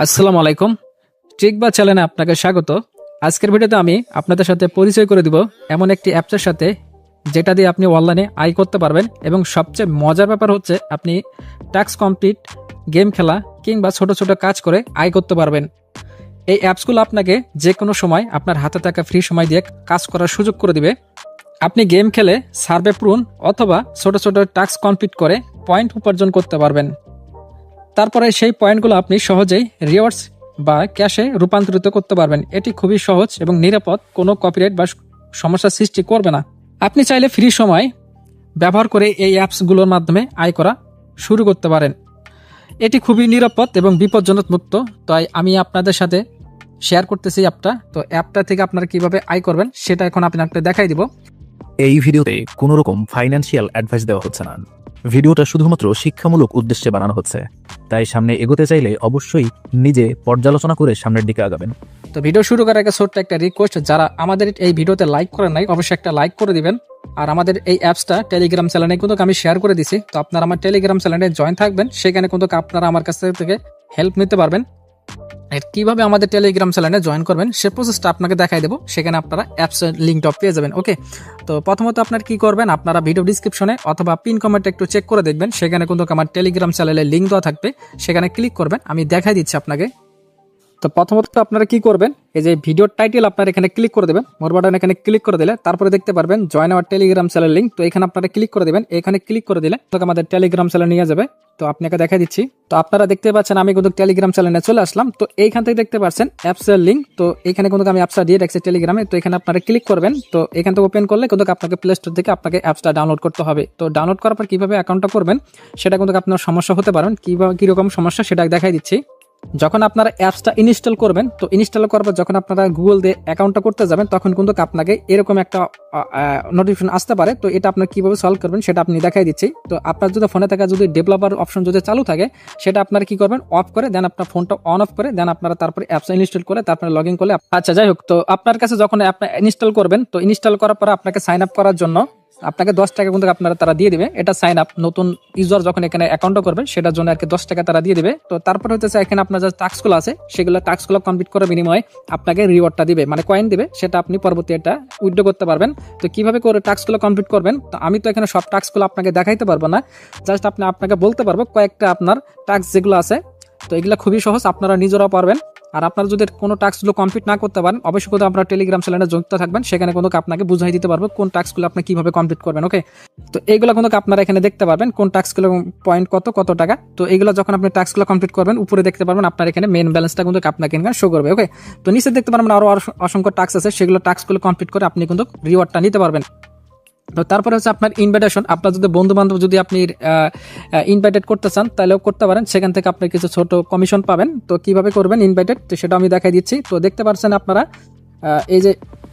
আসসালামু আলাইকুম। ট্রিক বা চ্যানেলে আপনাকে স্বাগত। আজকের ভিডিওতে আমি আপনাদের সাথে পরিচয় করে দিব এমন একটি অ্যাপসের সাথে যেটা দিয়ে আপনি অনলাইনে আয় করতে পারবেন এবং সবচেয়ে মজার ব্যাপার হচ্ছে আপনি টাস্ক কমপ্লিট, গেম খেলা কিংবা ছোট ছোট কাজ করে আয় করতে পারবেন। এই অ্যাপসগুলো আপনাকে যে কোনো সময় আপনার হাতে থাকা ফ্রি সময় দিয়ে কাজ করার সুযোগ করে দিবে। আপনি গেম খেলে সার্ভে পূরণ অথবা ছোট ছোট টাস্ক কমপ্লিট করে পয়েন্ট উপার্জন করতে পারবেন। তারপরে সেই পয়েন্টগুলো আপনি সহজেই রিওয়ার্ডস বা ক্যাশে রূপান্তরিত করতে পারবেন। এটি খুবই সহজ এবং নিরাপদ, কোনো কপিরাইট বা সমস্যা সৃষ্টি করবে না। আপনি চাইলে ফ্রি সময় ব্যবহার করে এই অ্যাপসগুলোর মাধ্যমে আয় করা শুরু করতে পারেন। এটি খুবই নিরাপদ এবং বিপজ্জনক মুক্ত, তাই আমি আপনাদের সাথে শেয়ার করতেছি অ্যাপটা। তো অ্যাপটা থেকে আপনারা কিভাবে আয় করবেন সেটা এখন আপনাকে দেখাই দিব। এই ভিডিওতে কোনো রকম ফাইন্যান্সিয়াল অ্যাডভাইস দেওয়া হচ্ছে না। ভিডিওটা শুধুমাত্র শিক্ষামূলক উদ্দেশ্যে বানানো হচ্ছে, তাই সামনে এগোতে চাইলে অবশ্যই নিজে পর্যালোচনা করে সামনের দিকে আগাবেন। তো ভিডিও শুরু করার আগে ছোট্ট একটা রিকোয়েস্ট, যারা আমাদের এই ভিডিওতে লাইক করেন নাই অবশ্যই একটা লাইক করে দিবেন। আর আমাদের এই অ্যাপসটা টেলিগ্রাম চ্যানেলে কিন্তু আমি শেয়ার করে দিছি, তো আপনারা আমার টেলিগ্রাম চ্যানেলে জয়েন থাকবেন, সেখানে কিন্তু আপনারা আমার কাছ থেকে হেল্প নিতে পারবেন। আর কিভাবে আমাদের টেলিগ্রাম চ্যানেলে জয়েন করবেন সে প্রসেসটা আপনাকে দেখাই দেবো, সেখানে আপনারা অ্যাপস লিঙ্কটা পেয়ে যাবেন। ওকে, তো প্রথমত আপনার কি করবেন, আপনারা ভিডিও ডিসক্রিপশনে অথবা পিন কমেন্টে একটু চেক করে দেখবেন, সেখানে কিন্তু আমার টেলিগ্রাম চ্যানেলের লিঙ্ক দেওয়া থাকবে, সেখানে ক্লিক করবেন। আমি দেখাই দিচ্ছি আপনাকে। তো প্রথমত আপনারা কি করবেন, এই যে ভিডিওর টাইটেল আপনারা এখানে ক্লিক করে দেবেন, মোর বাটন এখানে ক্লিক করে দিলে তারপরে দেখতে পারবেন join our Telegram channel link. তো এখানে আপনারা ক্লিক করে দেবেন, এখানে ক্লিক করে দিলে তো আমাদের টেলিগ্রাম চ্যানেল নিয়ে যাবে। তো আপনাকে দেখাই দিচ্ছি। তো আপনারা দেখতে পাচ্ছেন আমি কিন্তু টেলিগ্রাম চ্যানেলে চলে আসলাম। তো এইখান থেকে দেখতে পাচ্ছেন অ্যাপসের লিঙ্ক। তো এখানে কিন্তু আমি অ্যাপসটা দিয়ে রাখছি টেলিগ্রামে। তো এখানে আপনারা ক্লিক করবেন। তো এখান থেকে ওপেন করলে কিন্তু আপনাকে প্লে স্টোর থেকে আপনাকে অ্যাপসটা ডাউনলোড করতে হবে। তো ডাউনলোড করার পর কিভাবে অ্যাকাউন্টটা করবেন সেটা কিন্তু আপনার সমস্যা হতে পারেন, কিভাবে কিরকম সমস্যা সেটা দেখাই দিচ্ছি। যখন আপনারা অ্যাপসটা ইনস্টল করবেন, তো ইনস্টল করার পর যখন আপনারা গুগল দিয়ে অ্যাকাউন্টটা করতে যাবেন তখন কিন্তু আপনাকে এরকম একটা নোটিফিকেশন আসতে পারে। তো এটা আপনার কিভাবে সলভ করবেন সেটা আপনি দেখাই দিচ্ছি। তো আপনার যদি ফোনে থাকা যদি ডেভেলপার অপশন যদি চালু থাকে সেটা আপনারা কি করবেন, অফ করে দেন আপনার ফোনটা অন অফ করে দেন আপনারা তারপরে অ্যাপসটা ইনস্টল করে তারপরে লগ ইন করলে। আচ্ছা যাই হোক, তো আপনার কাছে যখন অ্যাপটা ইনস্টল করবেন, তো ইনস্টল করার পর আপনাকে সাইন আপ করার জন্য আপনাকে 10 টাকা কিন্তু আপনারা তারা দিয়ে দিবে। এটা সাইন আপ, নতুন ইউজার যখন এখানে অ্যাকাউন্টও করবেন সেটার জন্য আর কি 10 টাকা তারা দিয়ে দিবে। তো তারপরে হচ্ছে এখানে আপনার যে টাস্কগুলো আছে সেগুলো টাস্কগুলো কমপ্লিট করার বিনিময়ে আপনাকে রিওয়ার্ডটা দিবে, মানে কয়েন দিবে, সেটা আপনি পরবর্তী এটা উইথড্র করতে পারবেন। তো কিভাবে করে টাস্কগুলো কমপ্লিট করবেন, তো আমি তো এখানে সব টাস্কগুলো আপনাকে দেখাইতে পারবো না, জাস্ট আপনাকে বলতে পারবো কয়েকটা আপনার টাস্ক যেগুলো আছে। তো এগুলো খুবই সহজ, আপনারা নিজেরাও পারবেন। আর আপনারা যদি কোনো টাস্কগুলো কমপ্লিট না করতে পারেন অবশ্যই কিন্তু আপনারা টেলিগ্রাম চ্যানেলে যুক্ত থাকবেন, সেখানে কিন্তু আপনাকে বুঝাই দিতে পারবো কোন টাস্কগুলো আপনি কিভাবে কমপ্লিট করবেন। ওকে, তো এইগুলো কিন্তু আপনারা এখানে দেখতে পারবেন কোন টাস্কগুলো পয়েন্ট কত টাকা। তো এইগুলো যখন আপনি টাস্কগুলো কমপ্লিট করবেন উপরে দেখতে পারবেন আপনার এখানে মেন ব্যালেন্সটা কিন্তু আপনাকে এখানে শো করবে। ওকে, তো নিচে দেখতে পারবেন আরো অসংখ্য টাস্ক আছে, সেগুলো টাস্কগুলো কমপ্লিট করে আপনি কিন্তু রিওয়ার্ডটা নিতে পারবেন। তো তারপরে হচ্ছে আপনার ইনভাইটেশন, আপনার যদি বন্ধু বান্ধব যদি আপনি ইনভাইটেড করতে চান তাহলেও করতে পারেন, সেখান থেকে আপনি কিছু ছোট কমিশন পাবেন। তো কিভাবে করবেন ইনভাইটেড, তো সেটা আমি দেখাই দিচ্ছি। তো দেখতে পাচ্ছেন আপনারা এই যে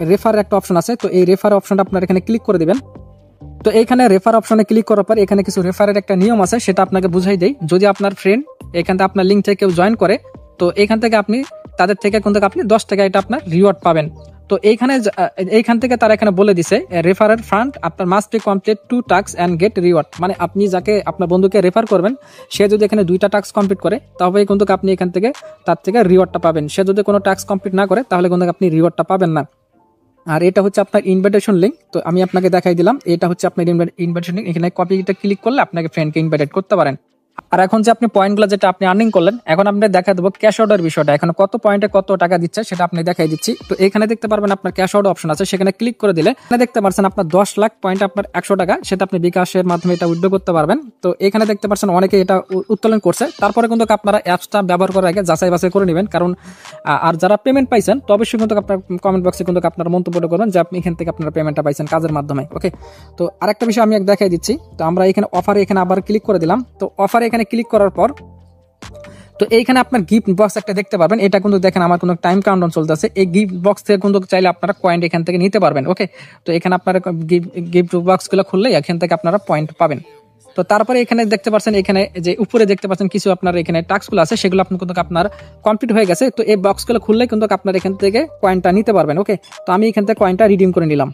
রেফার একটা অপশন আছে, তো এই রেফার অপশনটা আপনারা এখানে ক্লিক করে দিবেন। তো এইখানে রেফার অপশনে ক্লিক করার পর এখানে কিছু রেফারের একটা নিয়ম আছে, সেটা আপনাকে বুঝাই দেই। যদি আপনার ফ্রেন্ড এখান থেকে আপনার লিঙ্ক থেকে কেউ জয়েন করে, তো এখান থেকে আপনি তাদের থেকে কিন্তু আপনি 10 টাকা এটা আপনার রিওয়ার্ড পাবেন। তো এইখান থেকে তারা এখানে বলে দিছে রেফারের ফান্ড আপনার must be complete 2 task and get reward, মানে আপনি যাকে আপনার বন্ধুকে রেফার করবেন সে যদি এখানে 2টা টাস্ক কমপ্লিট করে তবে কিন্তু আপনি এখান থেকে তার থেকে রিওয়ার্ডটা পাবেন। সে যদি কোনো টাস্ক কমপ্লিট না করে তাহলে কিন্তু আপনি রিওয়ার্ডটা পাবেন না। আর এটা হচ্ছে আপনার ইনভাইটেশন লিঙ্ক, তো আমি আপনাকে দেখাই দিলাম। এটা হচ্ছে আপনার ইনভাইটেশন লিঙ্ক, এখানে কপিটা ক্লিক করলে আপনাকে ফ্রেন্ডকে ইনভাইট করতে পারেন। আর এখন যে আপনি পয়েন্টগুলো যেটা আপনি আর্নিং করলেন, এখন আপনি দেখা দেবো ক্যাশ অর্ডার বিষয়টা, এখন কত পয়েন্টে কত টাকা দিচ্ছে সেটা আপনি দেখাই দিচ্ছি। তো এখানে দেখতে পারবেন আপনার ক্যাশ অর্ডার অপশন আছে, সেখানে ক্লিক করে দিলে এখানে দেখতে পাচ্ছেন আপনার 10 লাখ পয়েন্ট আপনার 100 টাকা, সেটা আপনি বিকাশের মাধ্যমে এটা উইথড্র করতে পারবেন। তো এখানে দেখতে পাচ্ছেন অনেকে এটা উত্তোলন করছে। তারপরে কিন্তু আপনারা অ্যাপসটা ব্যবহার করার আগে যাচাই বাছাই করে নেবেন, কারণ আর যারা পেমেন্ট পাইছেন তো অবশ্যই কিন্তু আপনার কমেন্ট বক্সে কিন্তু আপনার মন্তব্যটা করবেন যে আপনি এখান থেকে আপনার পেমেন্টটা পাইছেন কাজের মাধ্যমে। ওকে, তো আরেকটা বিষয় আমি দেখাই দিচ্ছি। তো আমরা এখানে অফারে এখানে আবার ক্লিক করে দিলাম। তো অফারে এখানে ক্লিক করার পর তো এইখানে আপনার গিফট বক্স একটা দেখতে পারবেন, এটা কিন্তু দেখেন আমার কোনো টাইম কাউন্টডাউন চলতেছে। এই গিফট বক্স থেকে কিন্তু চাইলে আপনারা পয়েন্ট এখান থেকে নিতে পারবেন। ওকে, তো এখানে আপনারা গিফট বক্সগুলো খুললে এখান থেকে আপনারা পয়েন্ট পাবেন। তো তারপরে এখানে দেখতে পাচ্ছেন, এখানে যে উপরে দেখতে পাচ্ছেন কিছু আপনার এখানে টাস্কগুলো আছে, সেগুলো আপনি কিন্তু আপনার কমপ্লিট হয়ে গেছে। তো এই বক্সগুলো খুললে কিন্তু আপনার এখান থেকে কয়েনটা নিতে পারবেন। ওকে, তো আমি এখান থেকে কয়েনটা রিডিম করে নিলাম।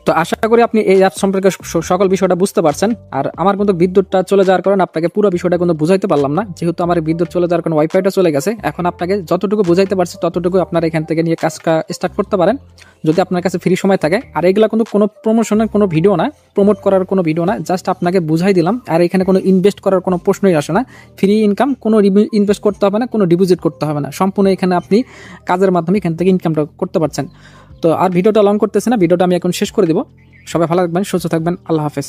তো আশা করি আপনি এই অ্যাপ সম্পর্কে সকল বিষয়টা বুঝতে পারছেন। আর আমার কিন্তু বিদ্যুৎটা চলে যাওয়ার কারণে আপনাকে পুরো বিষয়টা কিন্তু বুঝাইতে পারলাম না, যেহেতু আমার বিদ্যুৎ চলে যাওয়ার কারণে ওয়াইফাইটা চলে গেছে। এখন আপনাকে যতটুকু বুঝাইতে পারছি ততটুকু আপনারা এখান থেকে নিয়ে কাজটা স্টার্ট করতে পারেন যদি আপনার কাছে ফ্রি সময় থাকে। আর এগুলা কিন্তু কোনো প্রমোশনের কোনো ভিডিও না, প্রমোট করার কোনো ভিডিও না, জাস্ট আপনাকে বুঝাই দিলাম। আর এখানে কোনো ইনভেস্ট করার কোনো প্রশ্নই আসে না। ফ্রি ইনকাম, কোনো ইনভেস্ট করতে হবে না, কোনো ডিপোজিট করতে হবে না, সম্পূর্ণ এখানে আপনি কাজের মাধ্যমে এখান থেকে ইনকামটা করতে পারছেন। তো আর ভিডিওটা লং করতেছে না, ভিডিওটা আমি এখন শেষ করে দিব। সবাই ভালো থাকবেন, সুস্থ থাকবেন, আল্লাহ হাফেজ।